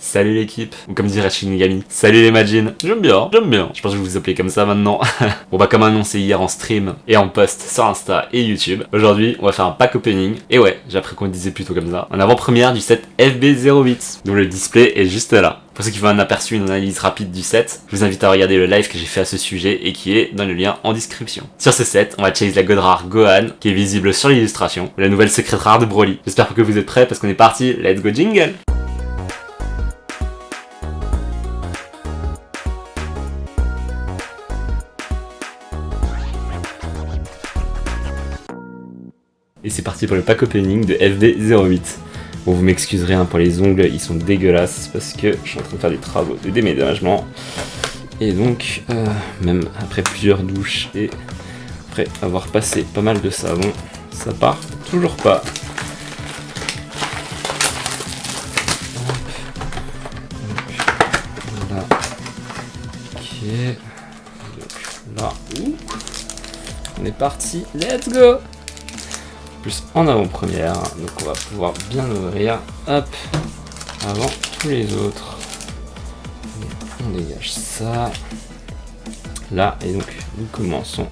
Salut l'équipe, ou comme dirait Shinigami, salut les Majin. J'aime bien. Je pense que vous vous appelez comme ça maintenant. Bon bah comme annoncé hier en stream et en post sur Insta et YouTube, aujourd'hui on va faire un pack opening. Et ouais, j'ai appris qu'on disait plutôt comme ça. En avant-première du set FB08, dont le display est juste là. Pour ceux qui veulent un aperçu, une analyse rapide du set, je vous invite à regarder le live que j'ai fait à ce sujet et qui est dans le lien en description. Sur ce set, on va chase la god rare Gohan, qui est visible sur l'illustration, ou la nouvelle secret rare de Broly. J'espère que vous êtes prêts parce qu'on est parti, let's go jingle! Et c'est parti pour le pack opening de FB08. Bon, vous m'excuserez pour les ongles, ils sont dégueulasses parce que je suis en train de faire des travaux de déménagement. Et donc, même après plusieurs douches et après avoir passé pas mal de savon, ça part toujours pas. Donc, là. Ok. Donc, là. Ouh. On est parti, let's go! Plus en avant-première, donc on va pouvoir bien ouvrir, hop, avant tous les autres. On dégage ça, là, et donc nous commençons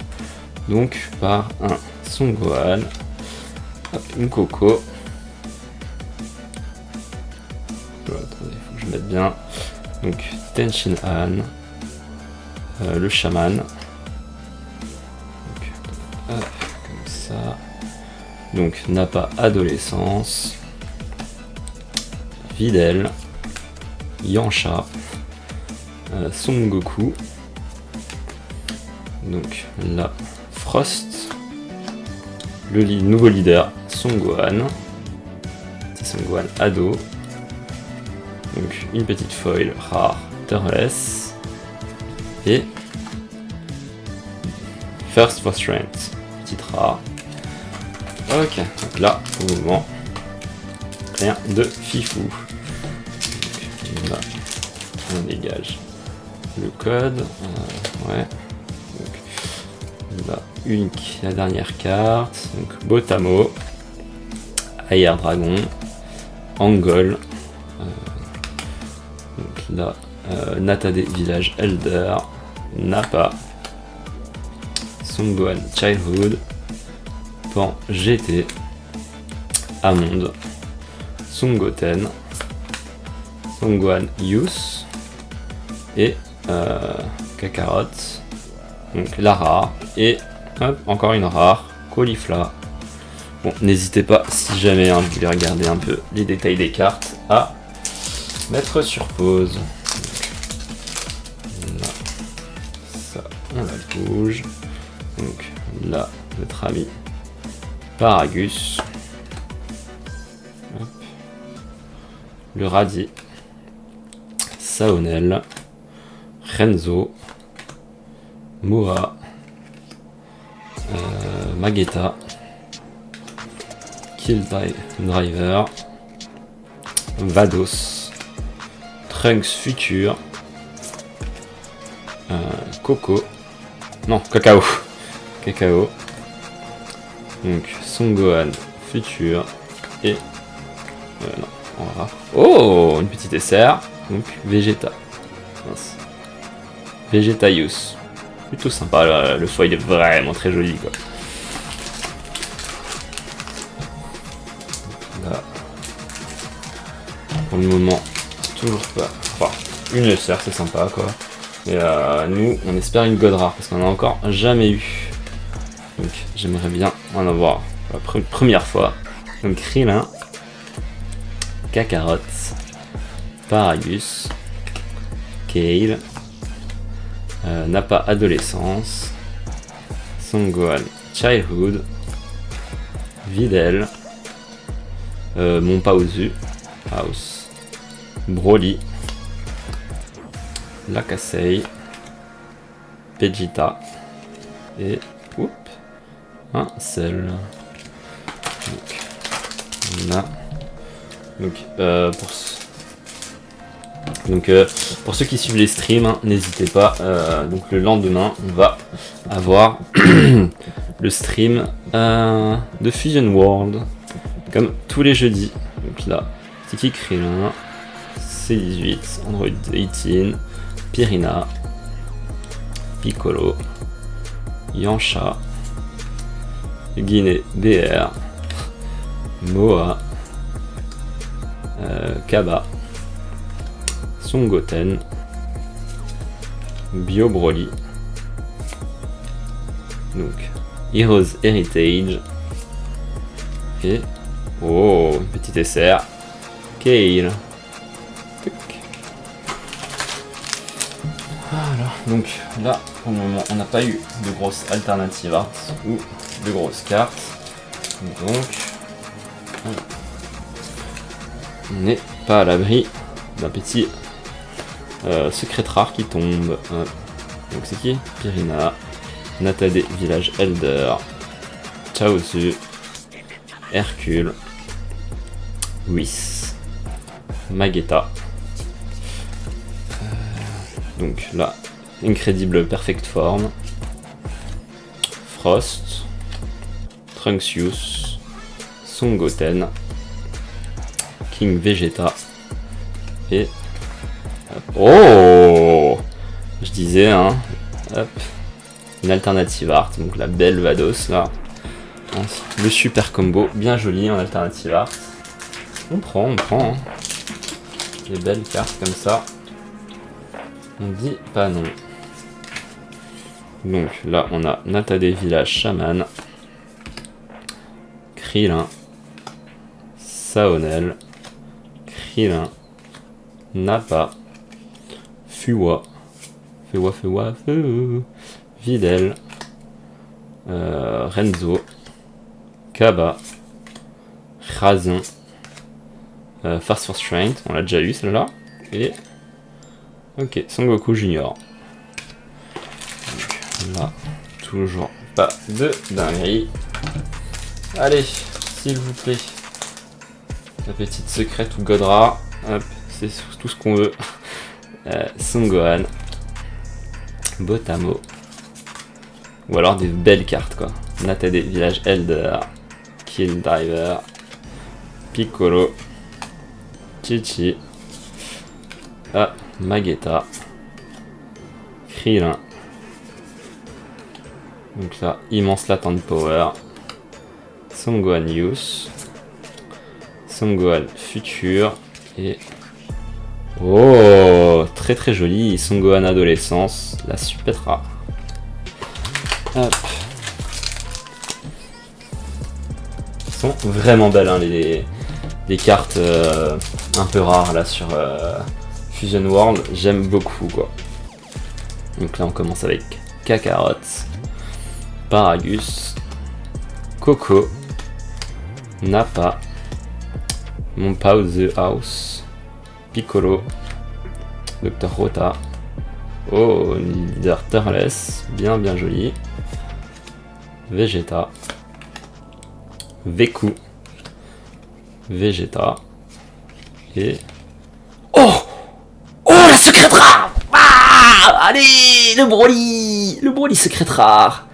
donc par un Son Gohan, hop, une Coco. Attendez, faut que je mette bien. Donc Tenshin Han, le chaman. Donc, hop, comme ça. Donc Nappa adolescence, Videl, Yamcha, Son Goku, donc là Frost, le nouveau leader Son Gohan, c'est Son Gohan ado, donc une petite foil rare Turles et First for Strength, petite rare. Ok, donc là, pour le moment, rien de fifou. Donc, là, on dégage le code. Ouais. Donc, là, unique, la dernière carte. Donc, Botamo, Air Dragon, Angol. Donc là, Natade Village Elder, Nappa, Son Gohan Childhood. Pan GT, Amond, Son Goten, Son Gohan Youth et Kakarot, donc la rare, et hop, encore une rare, Caulifla. Bon, n'hésitez pas, si jamais vous voulez regarder un peu les détails des cartes, à mettre sur pause. Donc, là, ça, on la bouge. Donc là, notre ami Paragus, hop. Le Radis, Saonel, Renzo, Moa, Magetta, Kill Driver, Vados, Trunks Future, Coco, non, Cacao, donc Son Gohan Future et non, on va... Oh, une petite SR, donc Vegeta. Mince. Vegeta Youth. Plutôt sympa, le foil est vraiment très joli quoi. Là, pour le moment, toujours pas. Enfin, une SR c'est sympa quoi. Mais nous, on espère une god rare parce qu'on en a encore jamais eu. Donc j'aimerais bien en avoir la première fois. Donc Krillin, Kakarot, Paragus, Kale, Nappa adolescence, Son Gohan Childhood, Videl, mon Paozu, House, Broly, Lakasei, Vegeta et un seul. Donc, là. Donc, pour ceux qui suivent les streams, hein, n'hésitez pas. Donc le lendemain, on va avoir le stream de Fusion World, comme tous les jeudis. Donc là, Tiki Krillin, C18, Android 18, Pirina, Piccolo, Yancha, Guinée BR, Moa, Kaba, Son Goten, Bio Broly, donc Heroes Heritage, et oh, petit SR, Kale. Voilà, donc là pour le moment on n'a pas eu de grosses alternatives art ou de grosses cartes, donc voilà. On n'est pas à l'abri d'un petit secret rare qui tombe. Donc c'est qui? Pirina, Natade Village Elder, Chaozu, Hercule, Whis, Magetta. Donc là, Incredible Perfect Form, Frost, Trunksius, Son Goten, King Vegeta et... Oh, je disais, hein, hop, une alternative art, donc la belle Vados là, le super combo, bien joli en alternative art. On prend, hein. Des belles cartes comme ça. On dit pas non. Donc là on a Natade Village Shaman, Krillin, Saonel, Krillin, Nappa, Fuwa, Videl, Renzo, Kaba, Razin, Fast for Strength, on l'a déjà eu celle-là, et ok, Son Goku Junior. Donc, là, toujours pas de dinguerie. Allez, s'il vous plaît, la petite secrète ou Godra, hop, c'est tout ce qu'on veut. Son Gohan, Botamo, ou alors des belles cartes quoi. Natade Village Elder, Kill Driver, Piccolo, Chichi, Magetta, Krillin. Donc là, immense latent power. Son Gohan Youth, Son Gohan Futur et oh, très très joli, Son Gohan Adolescence, la super rare. Hop. Sont vraiment belles hein, les cartes un peu rares là sur Fusion World, j'aime beaucoup quoi. Donc là on commence avec Kakarot, Paragus, Coco, Nappa, Monpao The House, Piccolo, Dr Rota, oh leader Turles, bien joli, Vegeta, Veku, Vegeta et oh la secrète rare. Allez le Broly secrète rare.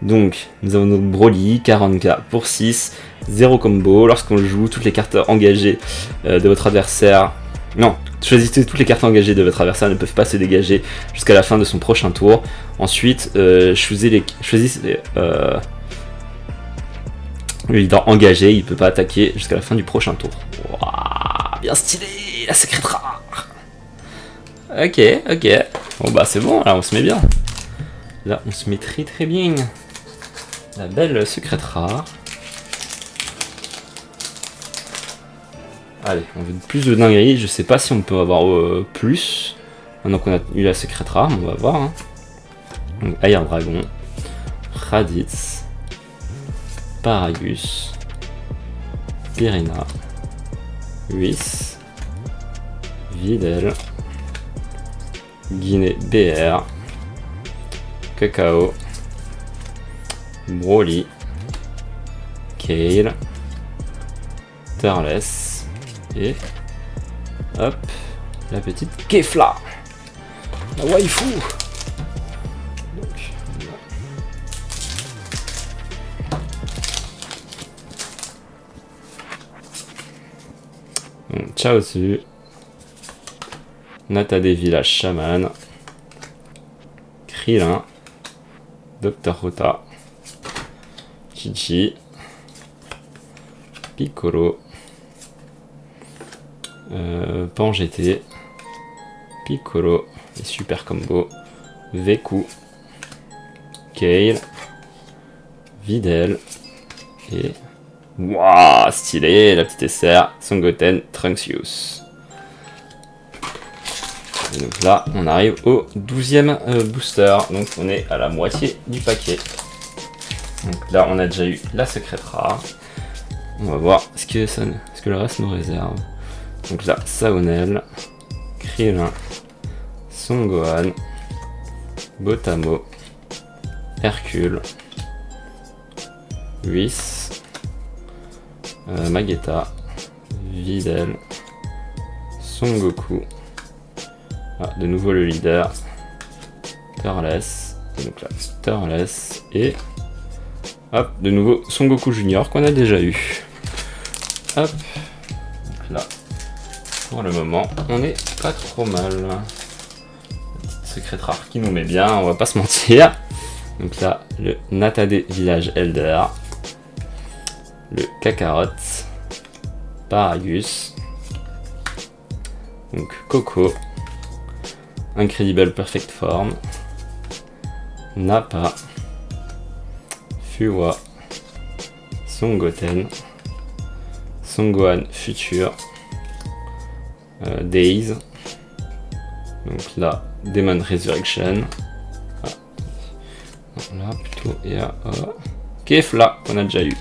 Donc nous avons notre Broly 40k pour 6, 0 combo. Lorsqu'on le joue, toutes les cartes engagées de votre adversaire, non, choisissez toutes les cartes engagées de votre adversaire ne peuvent pas se dégager jusqu'à la fin de son prochain tour. Ensuite choisissez le leader engagé, il peut pas attaquer jusqu'à la fin du prochain tour. Wow, bien stylé, la secrète rare. Ok. Bon bah c'est bon, là on se met bien. Là on se met très bien. La belle secrète rare. Allez, on veut plus de dinguerie. Je sais pas si on peut avoir plus. Maintenant qu'on a eu la secrète rare, on va voir. Hein. Donc Air Dragon, Raditz, Paragus, Pirina, Whis, Videl, Guinée BR, Cacao, Broly, Kale, Turles et hop, la petite Kefla, la waifu. Donc, Chaozu, Nata des villages Shaman, Krillin, Dr Rota, Chichi, Piccolo, Pan GT, Piccolo, et super combo, Veku, Kale, Videl, et... Waouh, stylé, la petite SR, Son Goten, Trunks. Et donc là, on arrive au 12e booster, donc on est à la moitié du paquet. Donc là, on a déjà eu la secrète rare. On va voir ce que le reste nous réserve. Donc là, Saonel, Krillin, Son Gohan, Botamo, Hercule, Whis, Magetta, Videl, Son Goku. Ah, de nouveau le leader, Turles, donc là, Turles, et hop, de nouveau Son Goku Junior qu'on a déjà eu. Hop, donc là, pour le moment, on est pas trop mal. Petite secrète rare qui nous met bien, on va pas se mentir. Donc là, le Nata des villages Elder, le Kakarot, Paragus, donc Coco, Incredible Perfect Form, Nappa, Fuwa, Son Goten, Son Gohan Future, Days, donc là, Demon Resurrection, ah, là plutôt, et à Kefla qu'on a déjà eu.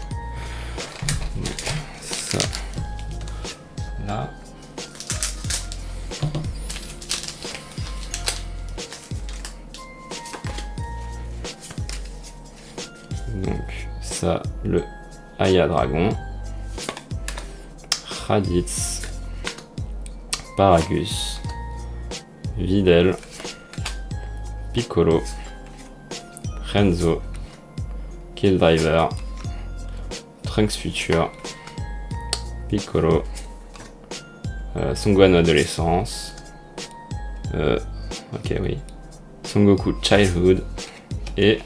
Donc, ça, là. Donc ça, le Aya Dragon, Raditz, Paragus, Videl, Piccolo, Renzo, Killdriver, Trunks Future, Piccolo, Son Gohan Adolescence, ok oui, Son Goku Childhood, et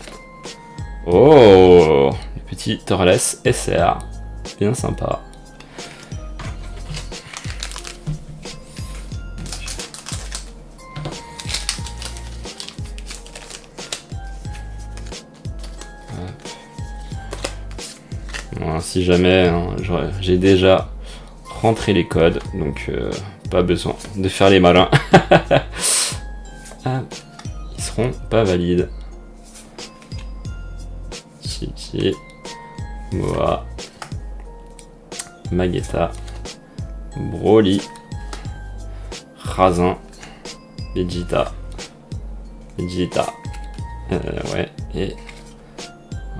oh, le petit Turles SR, bien sympa. Bon, si jamais, hein, j'ai déjà rentré les codes, donc pas besoin de faire les malins. Ah, ils seront pas valides. Chichi, Moa, Magetta, Broly, Razin, Vegeta, ouais, et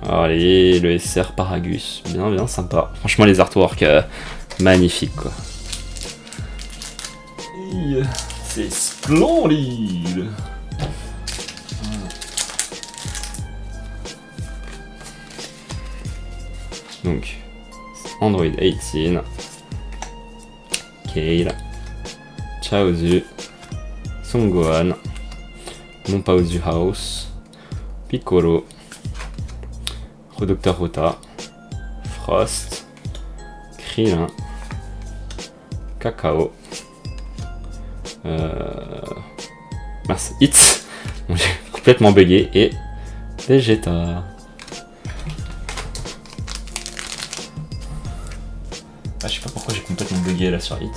allez, le SR Paragus, bien sympa. Franchement, les artworks magnifiques quoi. C'est splendide. Donc, Android 18, Kale, Chaozu, Son Gohan, Mon Paozu House, Piccolo, Dr Rota, Frost, Krillin, Cacao, mince, Hits, j'ai complètement bugué, et Vegeta. Ah, je sais pas pourquoi j'ai complètement bugué là sur Hit.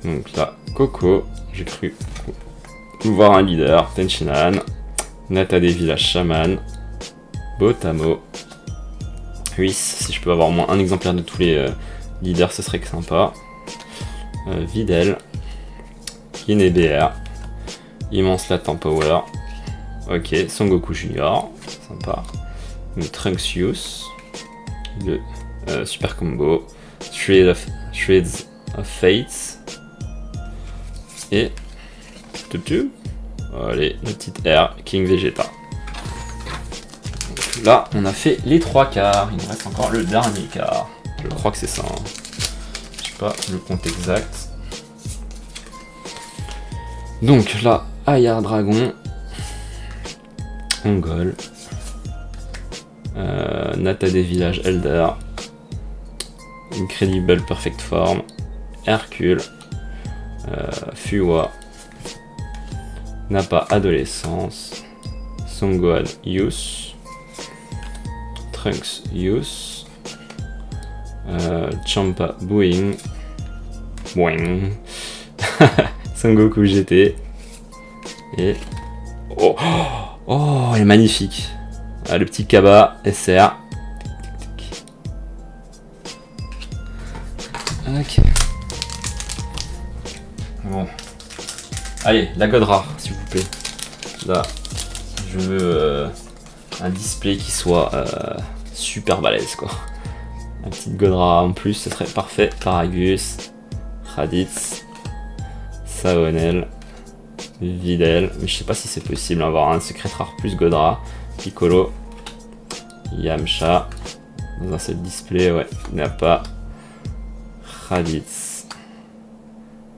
Donc là, Coco, j'ai cru voir un leader, Tenshinhan, Nata des villages Shaman, Botamo, Whis, si je peux avoir au moins un exemplaire de tous les leaders, ce serait que sympa. Videl, Inebr, Immense Latent Power, ok, Son Goku Junior, sympa. Le Trunks, le Super Combo, Shreds of Fates, et allez, le petit R, King Vegeta. Donc là, on a fait les 3 quarts, il nous reste encore le dernier quart. Je crois que c'est ça. Hein. Je sais pas le compte exact. Donc là, Aya Dragon. Ongol. Nata des villages Elder. Incredible Perfect Form. Hercule. Fuwa. Nappa Adolescence. Songgohan Youth. Trunks Youth. Champa Boing. Boing. Son Goku GT. Et. Oh, oh, elle est magnifique. Ah, le petit Kaba SR. Ok. Bon. Allez, la Godra, s'il vous plaît. Là, je veux un display qui soit super balèze, quoi. Un petit Godra en plus, ce serait parfait. Paragus, Raditz, Saonel, Videl. Mais je sais pas si c'est possible d'avoir un secret rare plus Godra. Piccolo, Yamcha. Dans un seul display, ouais. Nappa, Raditz.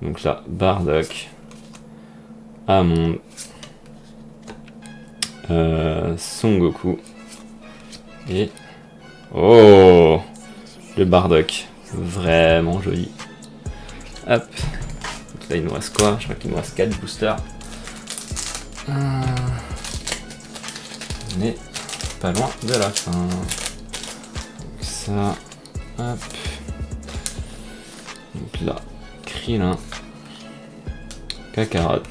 Donc là, Bardock, Amon, Son Goku et oh, le Bardock, vraiment joli. Hop, donc là il nous reste quoi? Je crois qu'il nous reste 4 boosters. On est pas loin de la fin. Donc ça, hop. Donc là, Krillin, Kakarot,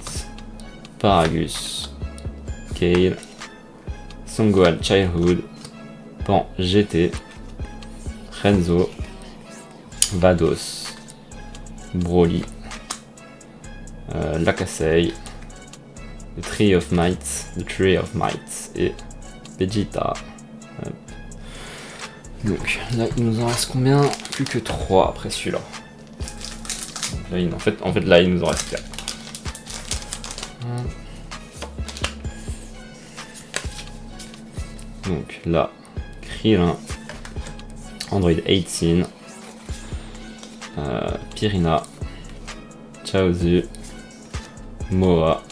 Paragus, Kale, Songgohan Childhood, Pan GT, Renzo, Vados, Broly, Lakasei, The Tree of Might et Vegeta. Donc là il nous en reste combien? Plus que 3 après celui-là. Là, en fait là il nous en reste 4. Donc là, Krillin, Android 18, Pirina, Chaozu, Moa.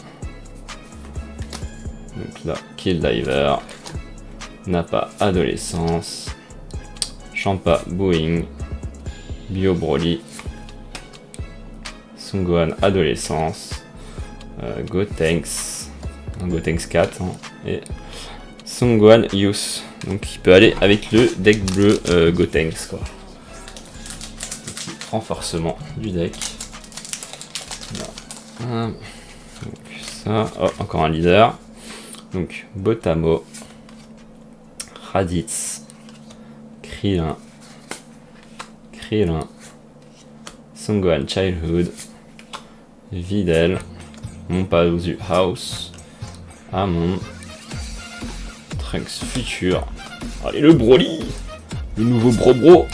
Donc là, Kill Diver, Nappa Adolescence, Champa Boing, Bio Broly, Songgohan Adolescence, Gotenks 4 hein, et Songgohan Youth. Donc il peut aller avec le deck bleu Gotenks quoi. Petit renforcement du deck. Voilà. Donc ça, oh, encore un leader. Donc Botamo, Raditz, Krillin, Songgohan Childhood, Videl, Monpaozu House, Amon, Trunks Future. Allez le Broly, le nouveau Bro.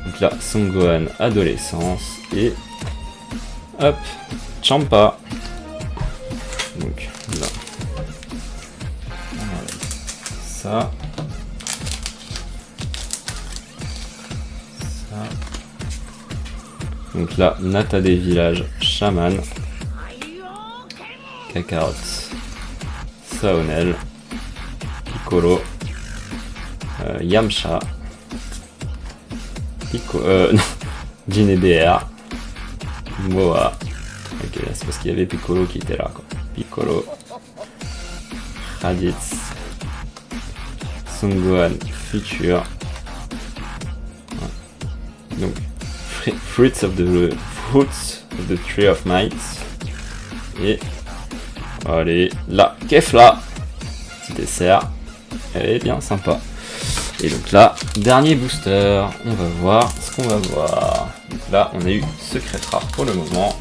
Donc là, Songgohan Adolescence et hop, Champa. Donc là, ça. Donc là, Nata des villages, Shaman, Kakarot, Saonel, Piccolo, Yamcha, Jinebr, Moa. Ok, là c'est parce qu'il y avait Piccolo qui était là quoi. Piccolo, Raditz, Songgohan Future. Ouais. Donc Fruits of the Tree of Might. Et allez, là, Kefla, petit dessert, elle est bien sympa. Et donc là, dernier booster, on va voir ce qu'on va voir. Donc là, on a eu secret rare pour le moment.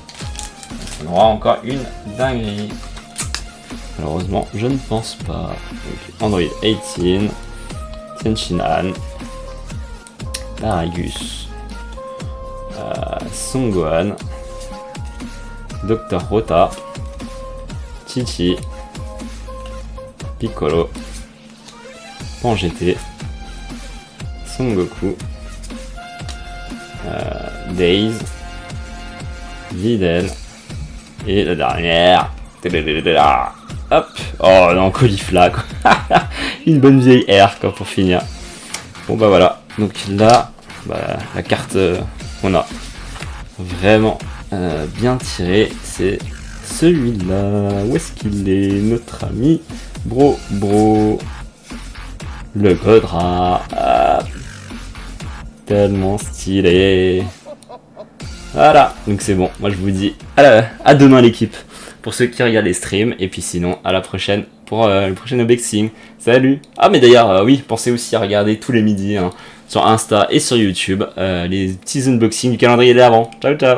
On aura encore une dinguerie. Malheureusement, je ne pense pas. Donc, Android 18, Tenshinhan, Paragus, Songgohan, Dr Rota, Chichi, Piccolo, Pan GT, Son Goku, Days, Videl, et la dernière, hop, oh non, Caulifla, quoi. Une bonne vieille R, quoi, pour finir. Bon bah voilà, donc là, bah, la carte qu'on a vraiment bien tirée, c'est celui-là. Où est-ce qu'il est, notre ami Bro, le Godra. Tellement stylé. Voilà, donc c'est bon. Moi je vous dis à demain l'équipe pour ceux qui regardent les streams. Et puis sinon, à la prochaine pour le prochain unboxing. Salut. Ah mais d'ailleurs, oui, pensez aussi à regarder tous les midis hein, sur Insta et sur YouTube les petits unboxings du calendrier d'avant. Ciao ciao.